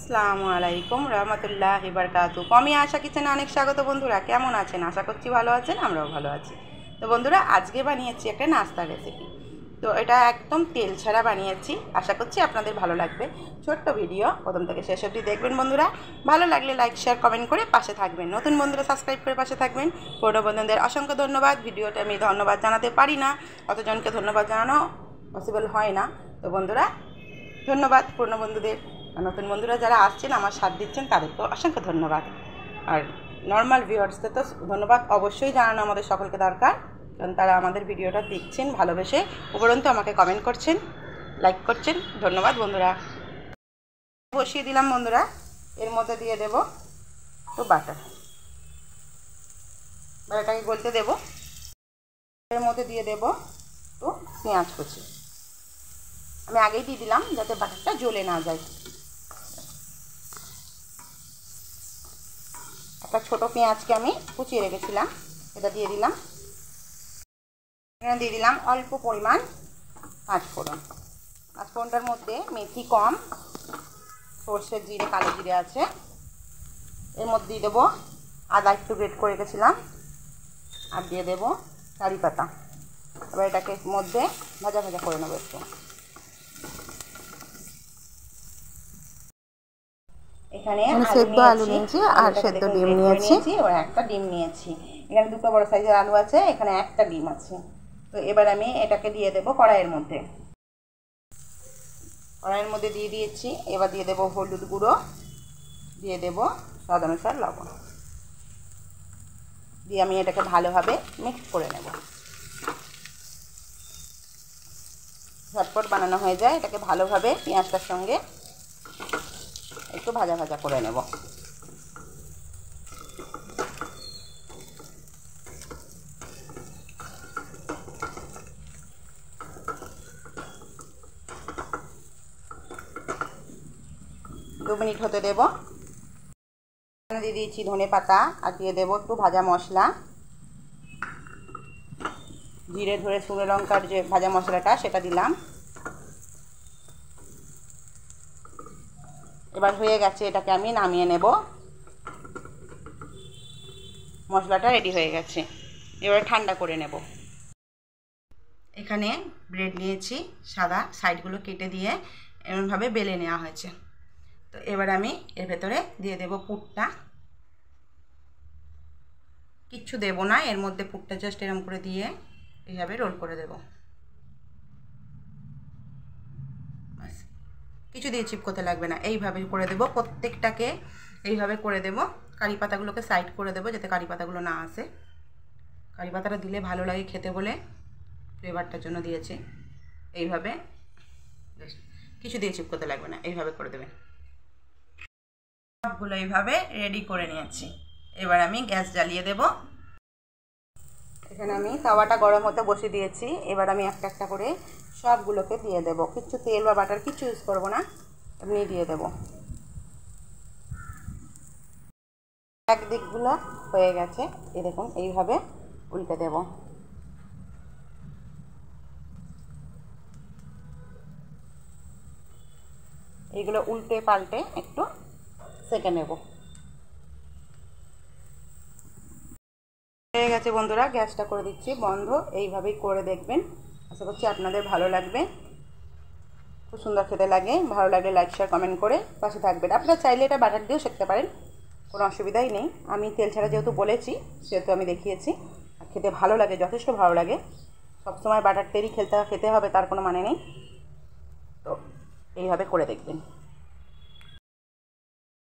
আসসালামু আলাইকুম রহমতুল্লাহি বারাকাতুহু। আমি আশা কিচেনে অনেক স্বাগত। বন্ধুরা কেমন আছেন? আশা করছি ভালো আছেন, আমরাও ভালো আছি। তো বন্ধুরা আজকে বানিয়েছি একটা নাস্তা রেসিপি। তো এটা একদম তেল ছাড়া বানিয়েছি, আশা করছি আপনাদের ভালো লাগবে। ছোট্ট ভিডিও, প্রথম থেকে শেষ অবধি দেখবেন বন্ধুরা। ভালো লাগলে লাইক শেয়ার কমেন্ট করে পাশে থাকবেন। নতুন বন্ধুরা সাবস্ক্রাইব করে পাশে থাকবেন। পুরনো বন্ধুদের অসংখ্য ধন্যবাদ। ভিডিওটা আমি ধন্যবাদ জানাতে পারি না, অতজনকে ধন্যবাদ জানানো পসিবল হয় না। তো বন্ধুরা ধন্যবাদ পুরনো বন্ধুদের, আর নতুন বন্ধুরা যারা আসছেন আমার সাথ দিচ্ছেন তাদেরকেও অসংখ্য ধন্যবাদ। আর নর্মাল ভিউয়ার্সদের তো ধন্যবাদ অবশ্যই জানানো আমাদের সকলকে দরকার, কারণ তারা আমাদের ভিডিওটা দেখছেন ভালোবেসে, উপরন্তু আমাকে কমেন্ট করছেন, লাইক করছেন। ধন্যবাদ বন্ধুরা। বসিয়ে দিলাম বন্ধুরা, এর মধ্যে দিয়ে দেব তো বাটারটাকে গলতে দেব। এর মধ্যে দিয়ে দেব তো পেঁয়াজ কুচি। আমি আগেই দিয়ে দিলাম যাতে বাটারটা জ্বলে না যায়। একটা ছোটো পেঁয়াজকে আমি কুচিয়ে রেখেছিলাম, এটা দিয়ে দিলাম। এখানে দিয়ে দিলাম অল্প পরিমাণ পাঁচফোড়ন। পাঁচফোড়নটার মধ্যে মেথি কম, সর্ষের জিরে, কালো জিরে আছে। এর মধ্যে দিয়ে দেবো আদা একটু গ্রেট করে রেখেছিলাম, আর দিয়ে দেবো কারি পাতা। এবার এটাকে মধ্যে ভাজা ভাজা করে নেবো একটু। এখানে সেদ্ধ আলু নিয়েছি আর সেদ্ধ ডিম নিয়েছি। এবার একটা ডিম নিয়েছি। এখানে দুটো বড় সাইজের আলু আছে, এখানে একটা ডিম আছে। তো এবার আমি এটাকে দিয়ে দেব কড়াইয়ের মধ্যে। কড়াইয়ের মধ্যে দিয়ে দিয়েছি। এবার দিয়ে দেব হলুদ গুঁড়ো, দিয়ে দেব স্বাদ অনুসার লবণ, দিয়ে আমি এটাকে ভালোভাবে মিক্স করে নেব। ঝটপট বানানো হয়ে যায়। এটাকে ভালোভাবে পেঁয়াজটার সঙ্গে একটু ভাজা ভাজা করে নেব। দু মিনিট হতে দেব। এখানে দিয়ে দিয়েছি ধনে পাতা, আর দিয়ে দেবো একটু ভাজা মশলা, জিরে ধরে শুকনো লঙ্কার যে ভাজা মশলাটা সেটা দিলাম। এবার হয়ে গেছে, এটাকে আমি নামিয়ে নেব। মশলাটা রেডি হয়ে গেছে, এবার ঠান্ডা করে নেব। এখানে ব্রেড নিয়েছি সাদা, সাইডগুলো কেটে দিয়ে এমনভাবে বেলে নেওয়া হয়েছে। তো এবার আমি এর ভেতরে দিয়ে দেব পুরটা। কিচ্ছু দেব না, এর মধ্যে পুরটা জাস্ট এরকম করে দিয়ে এইভাবে রোল করে দেব। বাস, কিছু দিয়ে চিপকোতে লাগবে না, এইভাবে করে দেব। প্রত্যেকটাকে এইভাবে করে দেব। কারি পাতাগুলোকে সাইড করে দেব যাতে কারি পাতাগুলো না আসে। কারি পাতাটা দিলে ভালো লাগে খেতে বলে ফ্লেভারটার জন্য দিয়েছি। এইভাবে কিছু দিয়ে চিপকোতে লাগবে না, এইভাবে করে দেবেন। সবগুলো এইভাবে রেডি করে নিয়েছি। এবার আমি গ্যাস জ্বালিয়ে দেব। এখানে আমি তাওয়াটা গরম হতে বসিয়ে দিয়েছি। এবার আমি একটা একটা করে সবগুলোকে দিয়ে দেব। কিছু তেল বা বাটার কিছু ইউজ করব না, এমনি দিয়ে দেব। একদিকগুলো হয়ে গেছে, এই দেখুন এইভাবে উল্টে দেব। এইগুলো উল্টে পাল্টে একটু সেঁকে নেব। হয়ে গেছে বন্ধুরা, গ্যাসটা করে দিচ্ছি বন্ধ। এইভাবেই করে দেখবেন, আশা করছি আপনাদের ভালো লাগবে। খুব সুন্দর খেতে লাগে। ভালো লাগলে লাইক শেয়ার কমেন্ট করে পাশে থাকবেন। আপনারা চাইলে এটা বাটার দিয়েও শিখতে পারেন, কোনো অসুবিধাই নেই। আমি তেল ছাড়া যেহেতু বলেছি সেহেতু আমি দেখিয়েছি। আর খেতে ভালো লাগে, যথেষ্ট ভালো লাগে। সবসময় বাটার তেলই খেতে হবে তার কোনো মানে নেই। তো এইভাবে করে দেখবেন।